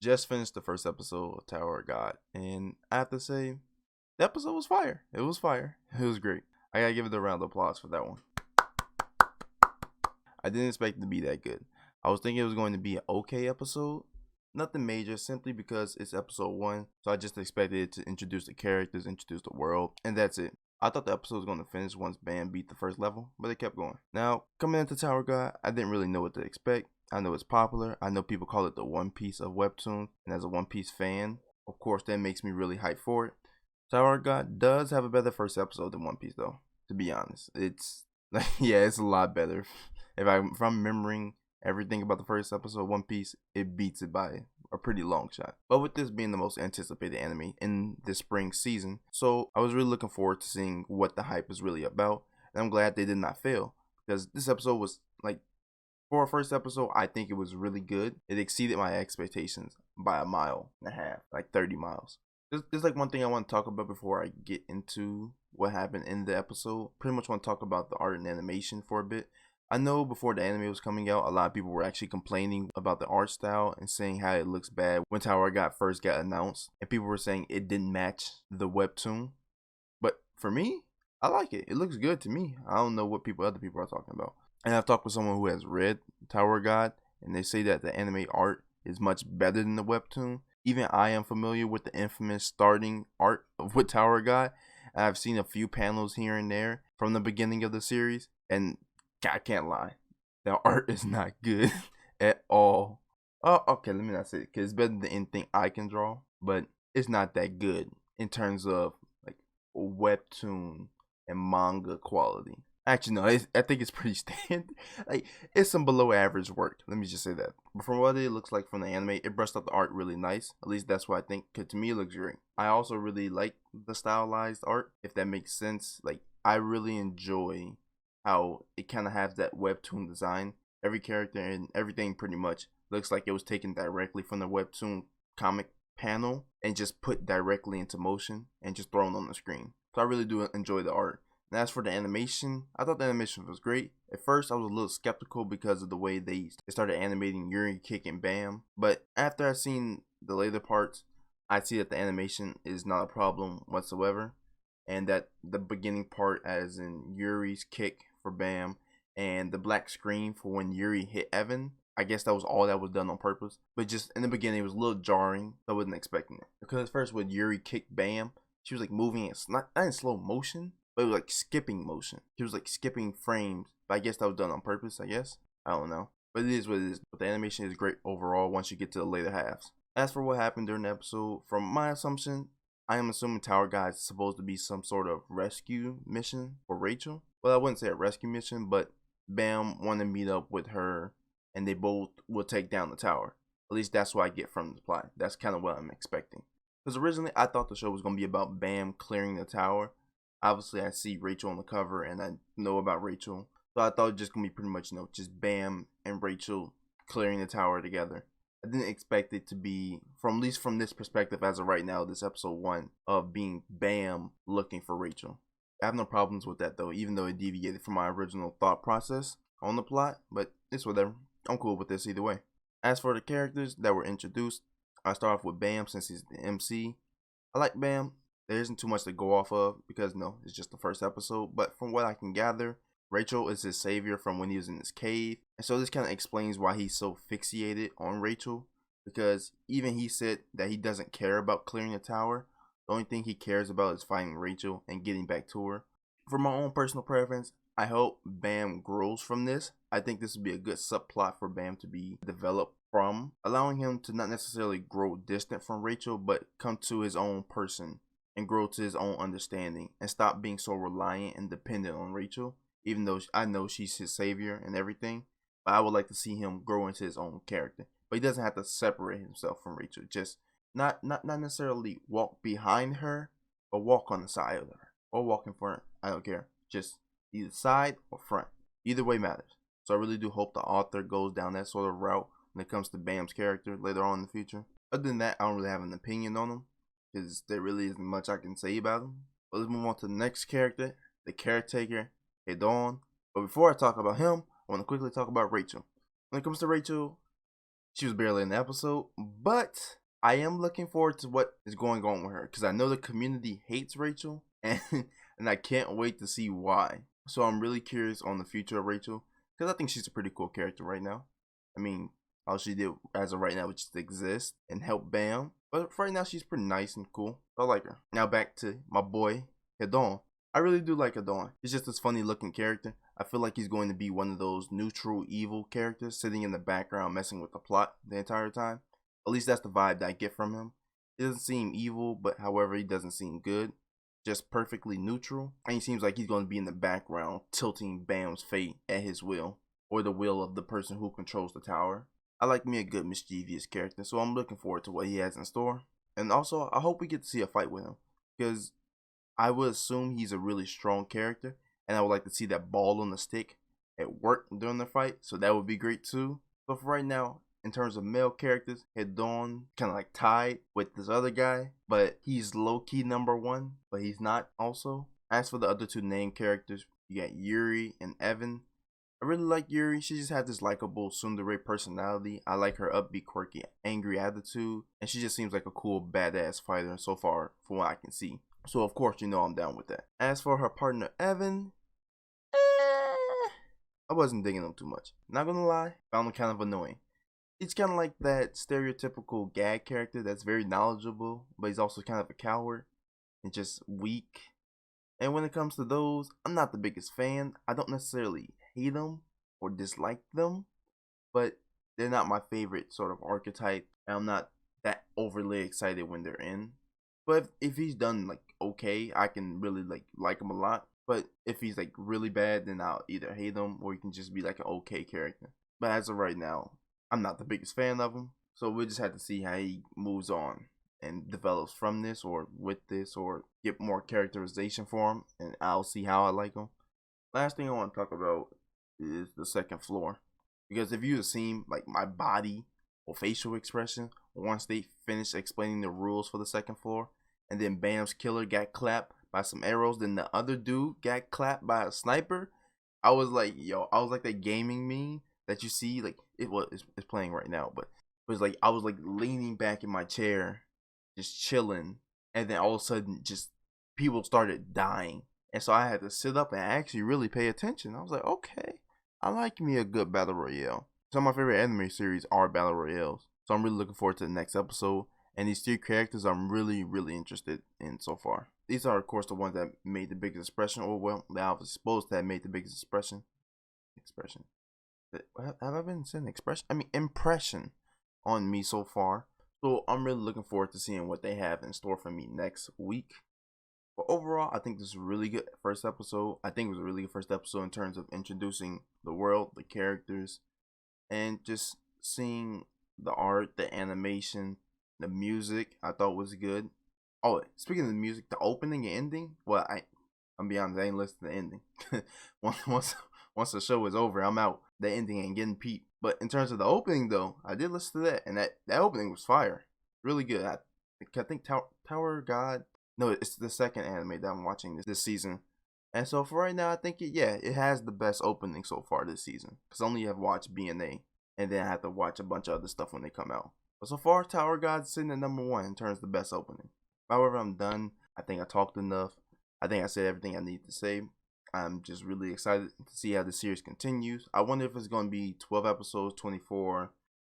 Just finished the first episode of Tower of God, and I have to say, the episode was fire. It was fire. It was great. I gotta give it a round of applause for that one. I didn't expect it to be that good. I was thinking it was going to be an okay episode. Nothing major, simply because it's episode 1, so I just expected it to introduce the characters, introduce the world, and that's it. I thought the episode was going to finish once Bam beat the first level, but it kept going. Now, coming into Tower God, I didn't really know what to expect. I know it's popular. I know people call it the One Piece of Webtoon, and as a One Piece fan, of course, that makes me really hyped for it. Tower God does have a better first episode than One Piece, though, to be honest. It's, yeah, it's a lot better. If I'm remembering everything about the first episode of One Piece, it beats it by a pretty long shot. But with this being the most anticipated anime in this spring season, so I was really looking forward to seeing what the hype is really about, and I'm glad they did not fail, because this episode was like, for a first episode, I think it was really good. It exceeded my expectations by a mile and a half, like 30 miles. There's like one thing I want to talk about before I get into what happened in the episode. Pretty much want to talk about the art and animation for a bit. I know before the anime was coming out, a lot of people were actually complaining about the art style and saying how it looks bad when Tower God first got announced. And people were saying it didn't match the webtoon. But for me, I like it. It looks good to me. I don't know what other people are talking about. And I've talked with someone who has read Tower God, and they say that the anime art is much better than the webtoon. Even I am familiar with the infamous starting art with Tower God. I've seen a few panels here and there from the beginning of the series, and I can't lie, the art is not good at all. Oh, okay, let me not say it, because it's better than anything I can draw, but it's not that good in terms of like webtoon and manga quality. Actually, no, I think it's pretty standard. Like, it's some below average work. Let me just say that. But from what it looks like from the anime, it brushed up the art really nice. At least that's what I think. Cause to me, it looks great. I also really like the stylized art, if that makes sense. Like, I really enjoy how it kind of has that webtoon design. Every character and everything pretty much looks like it was taken directly from the webtoon comic panel and just put directly into motion and just thrown on the screen. So I really do enjoy the art. And as for the animation, I thought the animation was great. At first, I was a little skeptical because of the way they started animating Yuri kicking Bam. But after I seen the later parts, I see that the animation is not a problem whatsoever. And that the beginning part, as in Yuri's kick for Bam and the black screen for when Yuri hit Evan, I guess that was all that was done on purpose. But just in the beginning, it was a little jarring. I wasn't expecting it. Because at first, when Yuri kicked Bam, she was like moving in, not in slow motion, but it was like skipping motion. He was like skipping frames. But I guess that was done on purpose, I guess. I don't know. But it is what it is. But the animation is great overall once you get to the later halves. As for what happened during the episode, from my assumption, I am assuming Tower God is supposed to be some sort of rescue mission for Rachel. Well, I wouldn't say a rescue mission, but Bam wanted to meet up with her and they both will take down the tower. At least that's what I get from the plot. That's kind of what I'm expecting. Because originally I thought the show was going to be about Bam clearing the tower. Obviously, I see Rachel on the cover and I know about Rachel. So I thought it was just going to be pretty much, just Bam and Rachel clearing the tower together. I didn't expect it to be, from at least from this perspective as of right now, this episode 1, of being Bam looking for Rachel. I have no problems with that though, even though it deviated from my original thought process on the plot, but it's whatever. I'm cool with this either way. As for the characters that were introduced, I start off with Bam since he's the MC. I like Bam. There isn't too much to go off of because no, it's just the first episode, but from what I can gather, Rachel is his savior from when he was in his cave. And so this kind of explains why he's so fixated on Rachel. Because even he said that he doesn't care about clearing the tower. The only thing he cares about is finding Rachel and getting back to her. For my own personal preference, I hope Bam grows from this. I think this would be a good subplot for Bam to be developed from. Allowing him to not necessarily grow distant from Rachel, but come to his own person and grow to his own understanding. And stop being so reliant and dependent on Rachel. Even though I know she's his savior and everything, but I would like to see him grow into his own character. But he doesn't have to separate himself from Rachel. Just not necessarily walk behind her, but walk on the side of her or walk in front. I don't care. Just either side or front. Either way matters. So I really do hope the author goes down that sort of route when it comes to Bam's character later on in the future. Other than that, I don't really have an opinion on him because there really isn't much I can say about him. But let's move on to the next character, the caretaker. Hey Dawn. But before I talk about him, I want to quickly talk about Rachel. When it comes to Rachel, She was barely in the episode, but I am looking forward to what is going on with her because I know the community hates Rachel, and I can't wait to see why. So I'm really curious on the future of Rachel because I think she's a pretty cool character right now. I mean, all she did as of right now was just exist and help Bam. But for right now, she's pretty nice and cool. I like her. Now back to my boy, Hedon. I really do like Hedon. He's just this funny looking character. I feel like he's going to be one of those neutral evil characters sitting in the background messing with the plot the entire time. At least that's the vibe that I get from him. He doesn't seem evil, but however, he doesn't seem good. Just perfectly neutral. And he seems like he's going to be in the background tilting Bam's fate at his will, or the will of the person who controls the tower. I like me a good mischievous character, so I'm looking forward to what he has in store. And also, I hope we get to see a fight with him, because I would assume he's a really strong character, and I would like to see that ball on the stick at work during the fight, so that would be great too. But for right now, in terms of male characters, Hedon kind of like tied with this other guy, but he's low-key number one, but he's not also. As for the other two named characters, you got YUUR and Evan. I really like YUUR. She just has this likable tsundere personality. I like her upbeat, quirky, angry attitude, and she just seems like a cool, badass fighter so far from what I can see. So of course, you know I'm down with that. As for her partner Evan, I wasn't digging him too much. Not gonna lie, found him kind of annoying. He's kind of like that stereotypical gag character that's very knowledgeable, but he's also kind of a coward and just weak. And when it comes to those, I'm not the biggest fan. I don't necessarily hate them or dislike them, but they're not my favorite sort of archetype, and I'm not that overly excited when they're in. But if he's done like okay, I can really like him a lot. But if he's like really bad, then I'll either hate him or he can just be like an okay character. But as of right now, I'm not the biggest fan of him. So we'll just have to see how he moves on and develops from this or with this, or get more characterization for him, and I'll see how I like him. Last thing I want to talk about is the second floor. Because if you have seen like my body or facial expression once they finished explaining the rules for the second floor, and then Bam's killer got clapped by some arrows, then the other dude got clapped by a sniper, I was like, yo, I was like that gaming meme that you see, like it's playing right now, but it was like I was like leaning back in my chair, just chilling, and then all of a sudden, just people started dying, and so I had to sit up and actually really pay attention. I was like, okay, I like me a good battle royale. Some of my favorite anime series are battle royales, so I'm really looking forward to the next episode. And these three characters I'm really interested in so far. These are of course the ones that made the biggest impression, or well, they I was supposed to have made the biggest expression. Have I been saying expression? I mean impression on me so far. So I'm really looking forward to seeing what they have in store for me next week. But overall, I think this is a really good first episode. I think it was a really good first episode in terms of introducing the world, the characters, and just seeing the art, the animation, the music. I thought was good. Oh, speaking of the music, the opening and ending. Well, I'm be honest, I ain't listening to the ending. once the show is over, I'm out. The ending ain't getting peeped. But in terms of the opening, though, I did listen to that, and that opening was fire. Really good. I think Tower God. No, it's the second anime that I'm watching this season. And so for right now, I think it has the best opening so far this season. Because I only have watched BNA, and then I have to watch a bunch of other stuff when they come out. But so far, Tower God's sitting at number one in terms of the best opening. However, I'm done. I think I talked enough. I think I said everything I need to say. I'm just really excited to see how the series continues. I wonder if it's going to be 12 episodes, 24,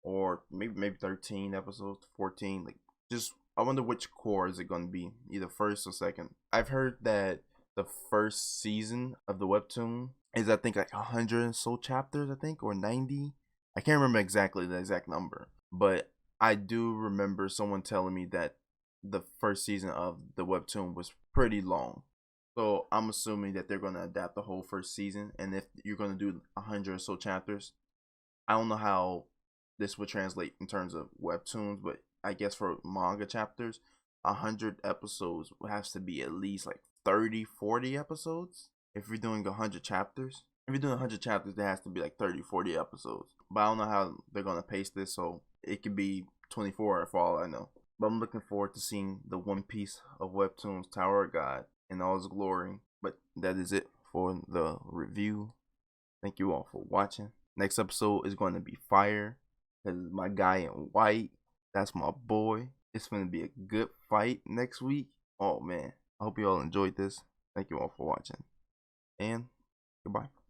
or maybe 13 episodes, 14. Like, just I wonder which core is it going to be, either first or second. I've heard that the first season of the webtoon is I think like 100 and so chapters, I think, or 90. I can't remember exactly the exact number, but I do remember someone telling me that the first season of the webtoon was pretty long. So I'm assuming that they're going to adapt the whole first season, and if you're going to do 100 or so chapters, I don't know how this would translate in terms of webtoons, but I guess for manga chapters, 100 episodes has to be at least like 30-40 episodes. If you're doing 100 chapters, there has to be like 30-40 episodes. But I don't know how they're going to pace this, so it could be 24 for all I know. But I'm looking forward to seeing the One Piece of webtoons, Tower of God, in all its glory. But that is it for the review. Thank you all for watching. Next episode is going to be fire. Cause my guy in white, that's my boy. It's gonna be a good fight next week. Oh man, I hope you all enjoyed this. Thank you all for watching, and goodbye.